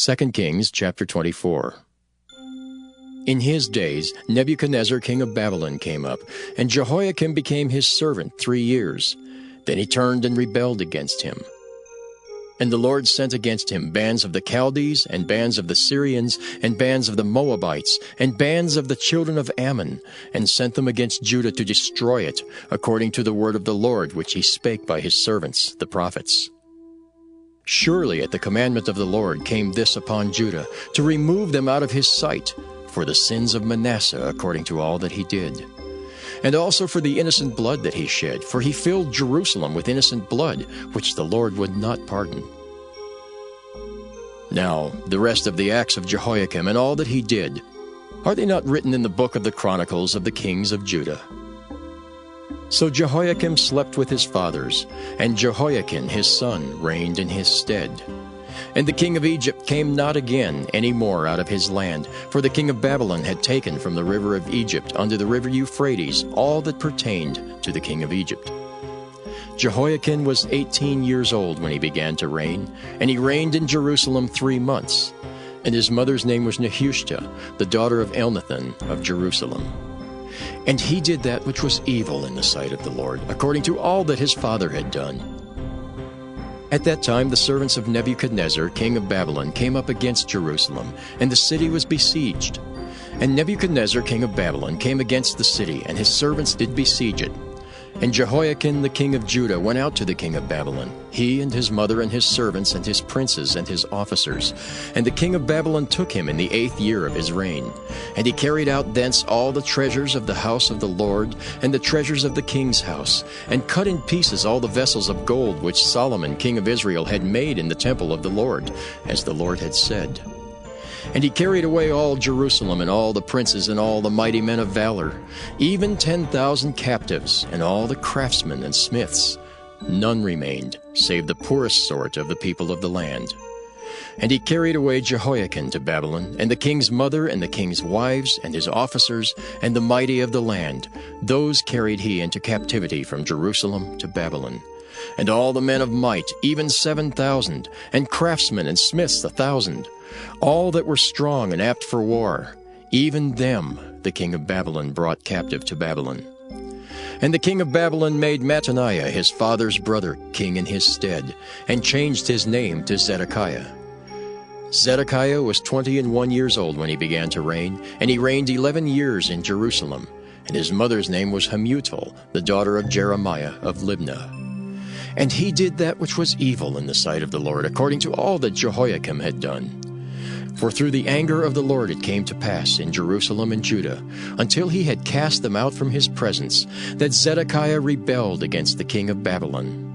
2 Kings chapter 24. In his days Nebuchadnezzar king of Babylon came up, and Jehoiakim became his servant 3 years. Then he turned and rebelled against him. And the Lord sent against him bands of the Chaldees, and bands of the Syrians, and bands of the Moabites, and bands of the children of Ammon, and sent them against Judah to destroy it, according to the word of the Lord which he spake by his servants, the prophets. Surely at the commandment of the Lord came this upon Judah, to remove them out of his sight, for the sins of Manasseh, according to all that he did. And also for the innocent blood that he shed, for he filled Jerusalem with innocent blood, which the Lord would not pardon. Now the rest of the acts of Jehoiakim and all that he did, are they not written in the book of the Chronicles of the kings of Judah? So Jehoiakim slept with his fathers, and Jehoiakim his son reigned in his stead. And the king of Egypt came not again any more out of his land, for the king of Babylon had taken from the river of Egypt unto the river Euphrates all that pertained to the king of Egypt. Jehoiakim was 18 years old when he began to reign, and he reigned in Jerusalem 3 months. And his mother's name was Nehushta, the daughter of Elnathan of Jerusalem. And he did that which was evil in the sight of the Lord, according to all that his father had done. At that time the servants of Nebuchadnezzar, king of Babylon, came up against Jerusalem, and the city was besieged. And Nebuchadnezzar, king of Babylon, came against the city, and his servants did besiege it. And Jehoiakim the king of Judah went out to the king of Babylon, he and his mother and his servants and his princes and his officers. And the king of Babylon took him in the 8th year of his reign. And he carried out thence all the treasures of the house of the Lord, and the treasures of the king's house, and cut in pieces all the vessels of gold which Solomon king of Israel had made in the temple of the Lord, as the Lord had said. And he carried away all Jerusalem, and all the princes, and all the mighty men of valor, even 10,000 captives, and all the craftsmen and smiths. None remained, save the poorest sort of the people of the land. And he carried away Jehoiakim to Babylon, and the king's mother, and the king's wives, and his officers, and the mighty of the land. Those carried he into captivity from Jerusalem to Babylon. And all the men of might, even 7,000, and craftsmen and smiths 1,000. All that were strong and apt for war, even them the king of Babylon brought captive to Babylon. And the king of Babylon made Mattaniah his father's brother king in his stead, and changed his name to Zedekiah. Zedekiah was 21 years old when he began to reign, and he reigned 11 years in Jerusalem. And his mother's name was Hamutal, the daughter of Jeremiah of Libnah. And he did that which was evil in the sight of the Lord, according to all that Jehoiakim had done. For through the anger of the Lord it came to pass in Jerusalem and Judah, until he had cast them out from his presence, that Zedekiah rebelled against the king of Babylon.